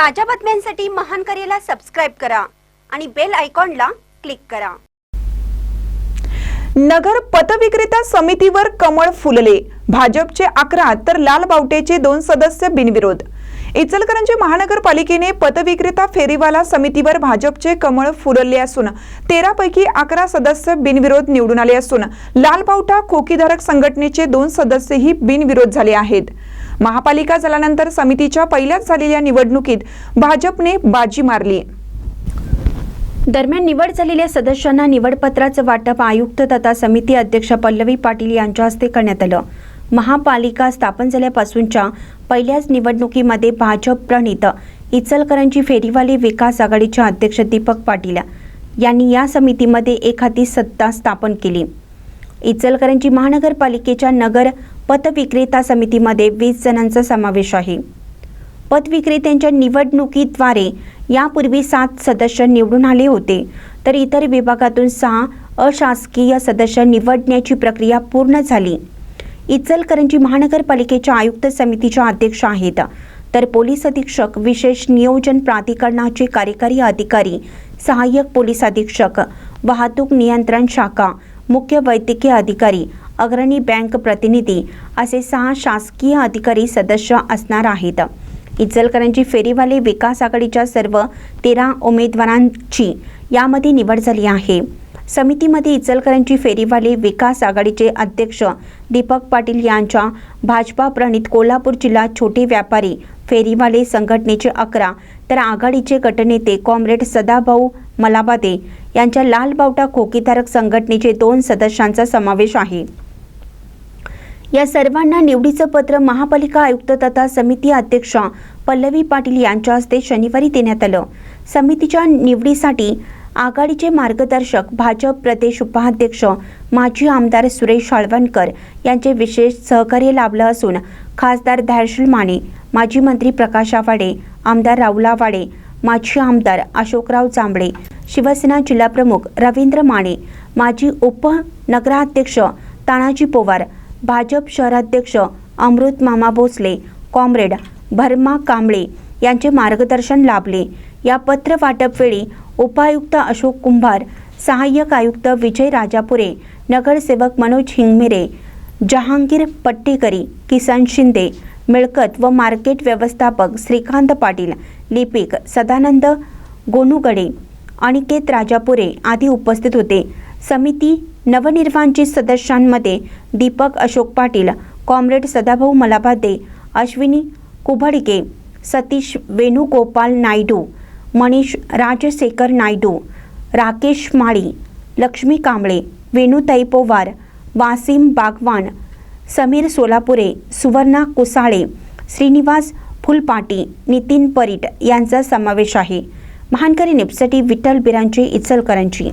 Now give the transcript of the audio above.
ताज्या बातम्यांसाठी महान करेला सबस्क्राइब करा आणि बेल आयकॉनला क्लिक करा। नगर पतविक्रेता समितीवर कमळ फुलले। भाजपचे 11 तर लाल बावटेचे 2 सदस्य बिनविरोध। इचलकरंजी महानगरपालिकेने पतविक्रेता फेरीवाला समितीवर भाजपचे कमळ फुलले असून 13 पैकी 11 सदस्य बिनविरोध निवडून आले असून लाल बावटा खोकीधारक संघटनेचे 2 सदस्यही बिनविरोध झाले आहेत। महापालिका झाल्यानंतर समितीच्या पहिल्याच झालेल्या निवडणुकीत भाजपने बाजी मारली। दरम्यान निवड झालेल्या सदस्यांना निवडपत्राचं वाटप आयुक्त तथा समिती अध्यक्ष पल्लवी पाटील यांच्या हस्ते करण्यात आलं। महापालिका स्थापन झाल्यापासूनच्या पहिल्याच निवडणुकीमध्ये भाजप प्रणित इचलकरंजी फेरीवाले विकास आघाडीचे अध्यक्ष दीपक पाटील यांनी या समितीमध्ये एकहाती सत्ता स्थापन केली। इचलकरंजी महानगरपालिकेच्या नगर पतविक्रेता समितीमध्ये 20 जणांचा समावेश आहे। पतविक्रेत्यांच्या निवडणुकीद्वारे यापूर्वी 7 सदस्य निवडून आले होते, तर इतर विभागातून 6 अशासकीय सदस्य निवडण्याची प्रक्रिया पूर्ण झाली। इचलकरंजी महानगरपालिकेच्या आयुक्त समितीच्या अध्यक्ष आहेत, तर पोलीस अधीक्षक, विशेष नियोजन प्राधिकरणाचे कार्यकारी अधिकारी, सहाय्यक पोलीस अधीक्षक, वाहतूक नियंत्रण शाखा, मुख्य वैद्यकीय अधिकारी, अग्रणी बँक प्रतिनिधी असे 6 शासकीय अधिकारी सदस्य असणार आहेत। इचलकरंजी फेरीवाले विकास आघाडीच्या सर्व 13 उमेदवारांची यामध्ये निवड झाली आहे। समितीमध्ये इचलकरंजी फेरीवाले विकास आघाडीचे अध्यक्ष दीपक पाटील यांच्या भाजपा प्रणित कोल्हापूर जिल्हा छोटे व्यापारी फेरीवाले संघटनेचे 11 तर आघाडीचे गटनेते कॉम्रेड सदाभाऊ मलाबादे यांच्या लाल बावटा खोकीधारक संघटनेचे 2 सदस्यांचा समावेश आहे। या सर्वांना निवडीचं पत्र महापालिका आयुक्त तथा समिती अध्यक्ष पल्लवी पाटील यांच्या हस्ते शनिवारी देण्यात आलं। समितीच्या निवडीसाठी आघाडीचे मार्गदर्शक भाजप प्रदेश उपाध्यक्ष माजी आमदार सुरेश शाळवणकर यांचे विशेष सहकार्य लाभलं असून खासदार धायरशील माने, माजी मंत्री प्रकाश आवाडे, आमदार राहुल आवाडे, माजी आमदार अशोकराव जांभळे, शिवसेना जिल्हाप्रमुख रवींद्र माने, माजी उपनगराध्यक्ष तानाजी पवार, भाजप शहराध्यक्ष अमृत मामा भोसले, कॉम्रेड भरमा कांबळे यांचे मार्गदर्शन लाभले। या पत्र वाटप वेळी उपायुक्त अशोक कुंभार, सहाय्यक आयुक्त विजय राजापुरे, नगरसेवक मनोज हिंगमिरे, जहांगीर पट्टेकरी, किसन शिंदे, मिळकत व मार्केट व्यवस्थापक श्रीकांत पाटील, लिपिक सदानंद गोनुगडे, अनिकेत राजापुरे आदी उपस्थित होते। समिती नवनिर्वाचित सदस्यांमध्ये दीपक अशोक पाटील, कॉम्रेड सदाभाऊ मलाबादे, अश्विनी कुभडके, सतीश वेणुगोपाल नायडू, मनीष राजशेखर नायडू, राकेश माळी, लक्ष्मी कांबळे, वेणुताई पोवार, वासिम बागवान, समीर सोलापुरे, सुवर्णा कुसाळे, श्रीनिवास फुलपाटी, नितीन परीट यांचा समावेश आहे। महानकरी न्यूजसाठी विठ्ठल बिरांचे, इचलकरंजी।